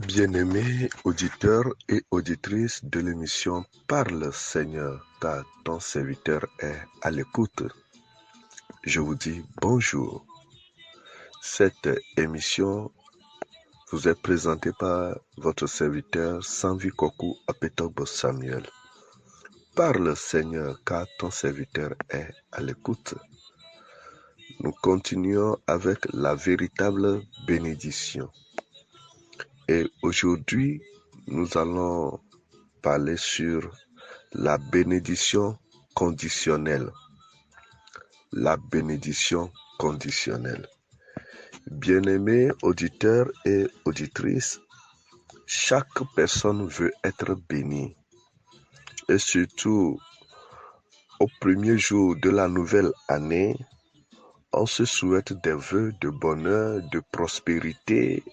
Bien-aimés auditeurs et auditrices de l'émission Parle Seigneur, car ton serviteur est à l'écoute. Je vous dis bonjour. Cette émission vous est présentée par votre serviteur Sanvi Koku Apetobo Samuel. Parle Seigneur, car ton serviteur est à l'écoute. Nous continuons avec la véritable bénédiction. Et aujourd'hui, nous allons parler sur la bénédiction conditionnelle. La bénédiction conditionnelle. Bien-aimés auditeurs et auditrices, chaque personne veut être bénie. Et surtout, au premier jour de la nouvelle année, on se souhaite des vœux de bonheur, de prospérité,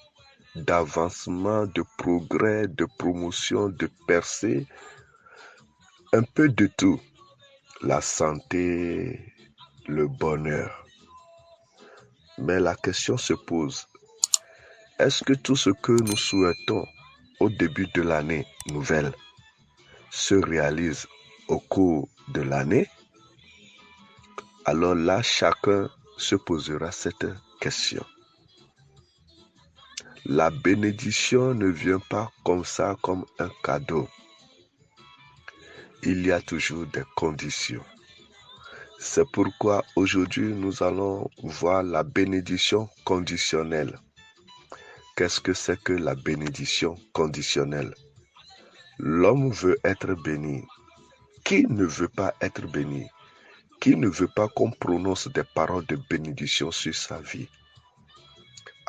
d'avancement, de progrès, de promotion, de percée, un peu de tout. La santé, le bonheur. Mais la question se pose, est-ce que tout ce que nous souhaitons au début de l'année nouvelle se réalise au cours de l'année? Alors là, chacun se posera cette question. La bénédiction ne vient pas comme ça, comme un cadeau. Il y a toujours des conditions. C'est pourquoi aujourd'hui nous allons voir la bénédiction conditionnelle. Qu'est-ce que c'est que la bénédiction conditionnelle? L'homme veut être béni. Qui ne veut pas être béni? Qui ne veut pas qu'on prononce des paroles de bénédiction sur sa vie?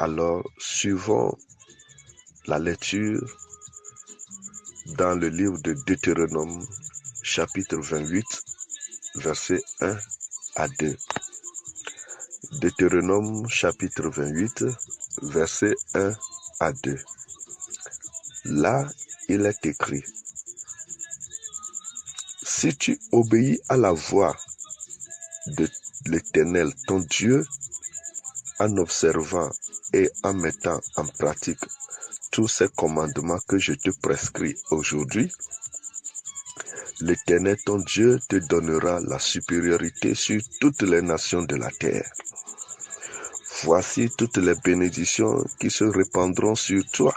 Alors, suivons la lecture dans le livre de Deutéronome, chapitre 28, versets 1 à 2. Deutéronome, chapitre 28, versets 1 à 2. Là, il est écrit: si tu obéis à la voix de l'Éternel, ton Dieu, en observant et en mettant en pratique tous ces commandements que je te prescris aujourd'hui, l'Éternel, ton Dieu, te donnera la supériorité sur toutes les nations de la terre. Voici toutes les bénédictions qui se répandront sur toi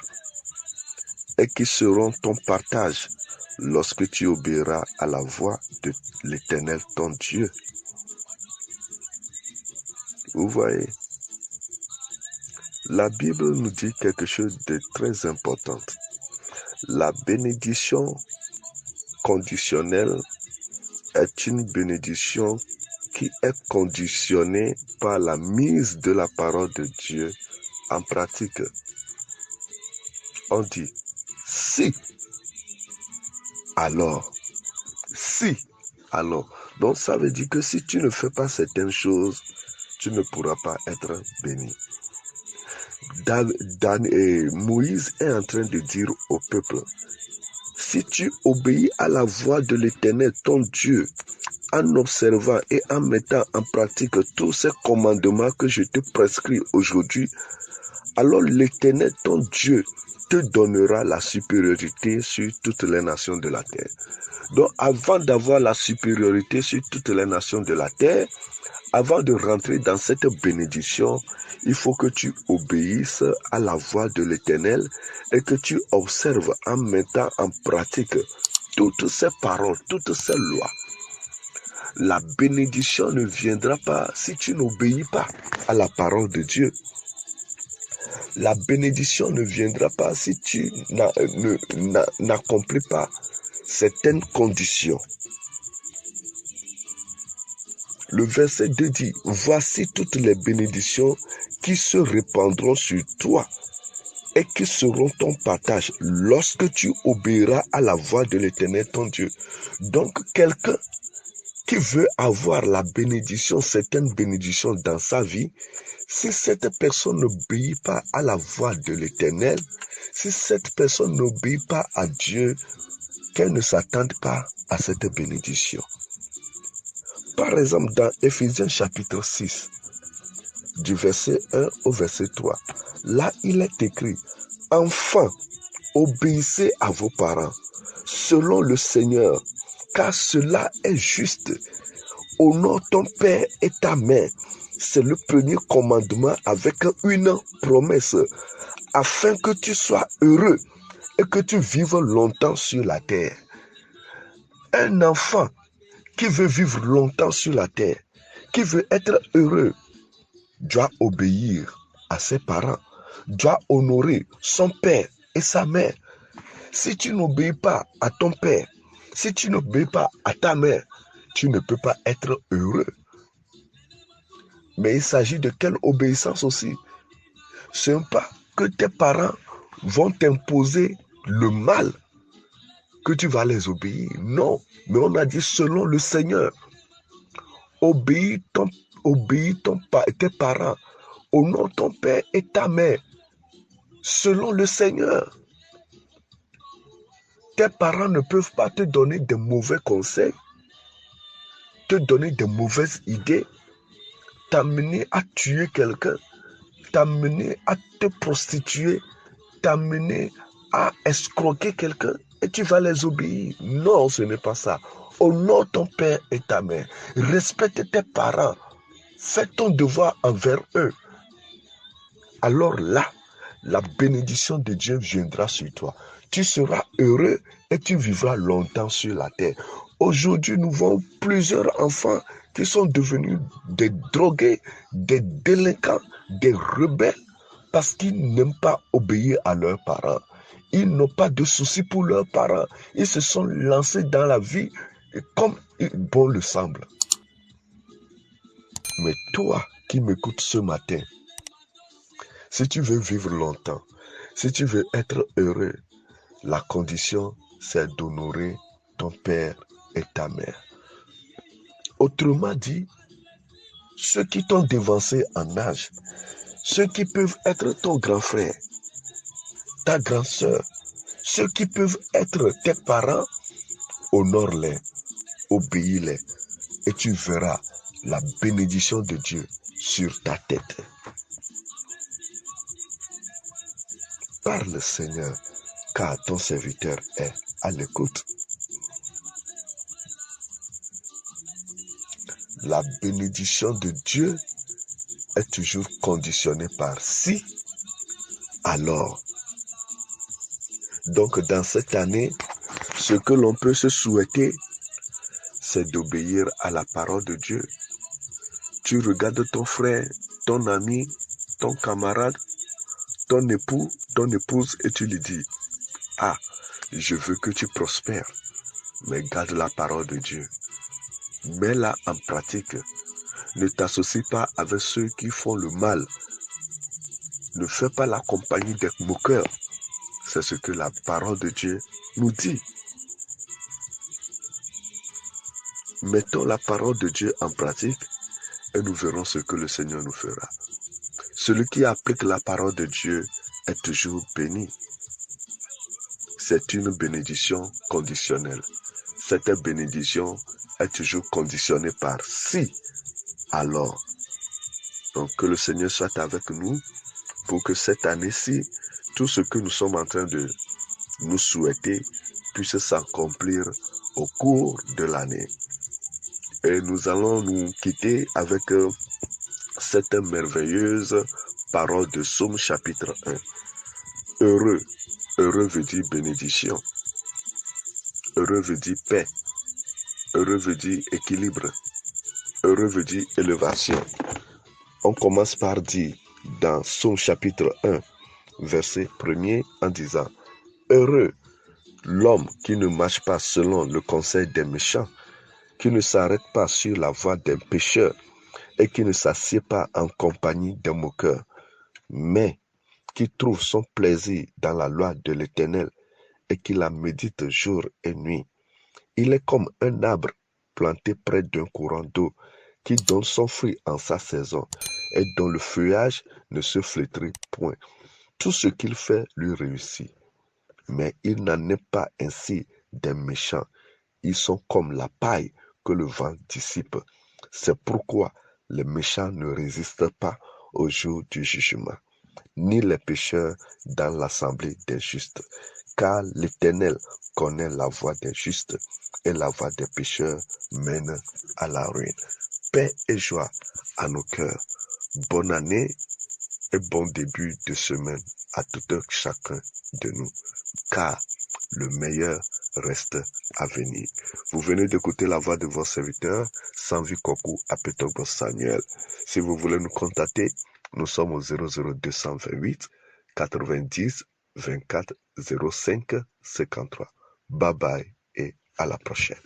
et qui seront ton partage lorsque tu obéiras à la voix de l'Éternel, ton Dieu. Vous voyez, la Bible nous dit quelque chose de très important. La bénédiction conditionnelle est une bénédiction qui est conditionnée par la mise de la parole de Dieu en pratique. On dit si, alors, si, alors. Donc ça veut dire que si tu ne fais pas certaines choses, tu ne pourras pas être béni. Moïse est en train de dire au peuple, si tu obéis à la voix de l'Éternel, ton Dieu, en observant et en mettant en pratique tous ces commandements que je te prescris aujourd'hui, alors l'Éternel, ton Dieu, te donnera la supériorité sur toutes les nations de la terre. Donc, avant d'avoir la supériorité sur toutes les nations de la terre, avant de rentrer dans cette bénédiction, il faut que tu obéisses à la voix de l'Éternel et que tu observes en mettant en pratique toutes ces paroles, toutes ces lois. La bénédiction ne viendra pas si tu n'obéis pas à la parole de Dieu. La bénédiction ne viendra pas si tu n'accomplis pas certaines conditions. Le verset 2 dit, voici toutes les bénédictions qui se répandront sur toi et qui seront ton partage lorsque tu obéiras à la voix de l'Éternel ton Dieu. Donc quelqu'un qui veut avoir la bénédiction, certaines bénédictions dans sa vie, si cette personne n'obéit pas à la voix de l'Éternel, si cette personne n'obéit pas à Dieu, qu'elle ne s'attende pas à cette bénédiction. Par exemple, dans Éphésiens chapitre 6, du verset 1 au verset 3, là il est écrit, Enfants, obéissez à vos parents, selon le Seigneur, car cela est juste. Honore ton père et ta mère. C'est le premier commandement avec une promesse, afin que tu sois heureux et que tu vives longtemps sur la terre. Un enfant qui veut vivre longtemps sur la terre, qui veut être heureux, doit obéir à ses parents, doit honorer son père et sa mère. Si tu n'obéis pas à ton père, si tu n'obéis pas à ta mère, tu ne peux pas être heureux. Mais il s'agit de quelle obéissance aussi? Ce n'est pas que tes parents vont t'imposer le mal que tu vas les obéir. Non, mais on a dit selon le Seigneur. Obéis tes parents. Honore ton père et ta mère. Selon le Seigneur. Tes parents ne peuvent pas te donner de mauvais conseils, te donner de mauvaises idées, t'amener à tuer quelqu'un, t'amener à te prostituer, t'amener à escroquer quelqu'un et tu vas les obéir. Non, ce n'est pas ça. Honore ton père et ta mère. Respecte tes parents. Fais ton devoir envers eux. Alors là, la bénédiction de Dieu viendra sur toi. Tu seras heureux et tu vivras longtemps sur la terre. Aujourd'hui, nous voyons plusieurs enfants qui sont devenus des drogués, des délinquants, des rebelles, parce qu'ils n'aiment pas obéir à leurs parents. Ils n'ont pas de soucis pour leurs parents. Ils se sont lancés dans la vie comme bon le semble. Mais toi qui m'écoutes ce matin, si tu veux vivre longtemps, si tu veux être heureux, la condition, c'est d'honorer ton père et ta mère. Autrement dit, ceux qui t'ont devancé en âge, ceux qui peuvent être ton grand frère, ta grande sœur, ceux qui peuvent être tes parents, honore-les, obéis-les, et tu verras la bénédiction de Dieu sur ta tête. Parle, Seigneur, car ton serviteur est à l'écoute. La bénédiction de Dieu est toujours conditionnée par si, alors. Donc dans cette année, ce que l'on peut se souhaiter, c'est d'obéir à la parole de Dieu. Tu regardes ton frère, ton ami, ton camarade, ton époux, ton épouse et tu lui dis, ah, je veux que tu prospères, mais garde la parole de Dieu. Mets-la en pratique. Ne t'associe pas avec ceux qui font le mal. Ne fais pas la compagnie des moqueurs. C'est ce que la parole de Dieu nous dit. Mettons la parole de Dieu en pratique et nous verrons ce que le Seigneur nous fera. Celui qui applique la parole de Dieu est toujours béni. C'est une bénédiction conditionnelle. Cette bénédiction est toujours conditionnée par si, alors. Donc que le Seigneur soit avec nous pour que cette année-ci, tout ce que nous sommes en train de nous souhaiter puisse s'accomplir au cours de l'année. Et nous allons nous quitter avec cette merveilleuse parole de Psaume chapitre 1. Heureux, heureux veut dire bénédiction. Heureux veut dire paix. Heureux veut dire équilibre. Heureux veut dire élévation. On commence par dire dans Psaume chapitre 1, verset 1er en disant heureux l'homme qui ne marche pas selon le conseil des méchants, qui ne s'arrête pas sur la voie des pécheurs et qui ne s'assied pas en compagnie des moqueurs, mais qui trouve son plaisir dans la loi de l'Éternel et qui la médite jour et nuit. Il est comme un arbre planté près d'un courant d'eau qui donne son fruit en sa saison et dont le feuillage ne se flétrit point. Tout ce qu'il fait lui réussit. Mais il n'en est pas ainsi des méchants. Ils sont comme la paille que le vent dissipe. C'est pourquoi les méchants ne résistent pas au jour du jugement. ni les pécheurs dans l'assemblée des justes. Car l'Éternel connaît la voie des justes et la voie des pécheurs mène à la ruine. Paix et joie à nos cœurs. Bonne année et bon début de semaine à tout chacun de nous, car le meilleur reste à venir. Vous venez d'écouter la voix de vos serviteurs, Sanvi Kokou Apetogbo Samuel. Si vous voulez nous contacter, nous sommes au 00228 90 24 05 53. Bye bye et à la prochaine.